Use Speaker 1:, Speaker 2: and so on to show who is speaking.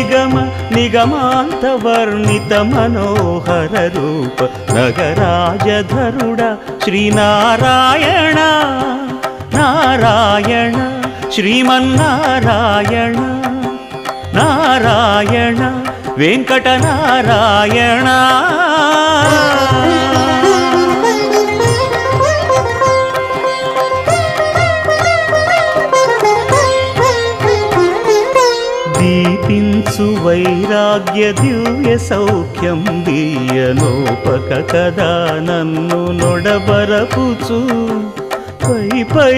Speaker 1: నిగమ నిగమాంత వర్ణిత మనోహర రూప నగరాజధరుడ శ్రీనారాయణ నారాయణ శ్రీమన్నారాయణ నారాయణ వెంకటనారాయణ. దీపించు వైరాగ్య దివ్య సౌఖ్యం దీయనోపక కదా నన్ను నొడబరపుచు పై పై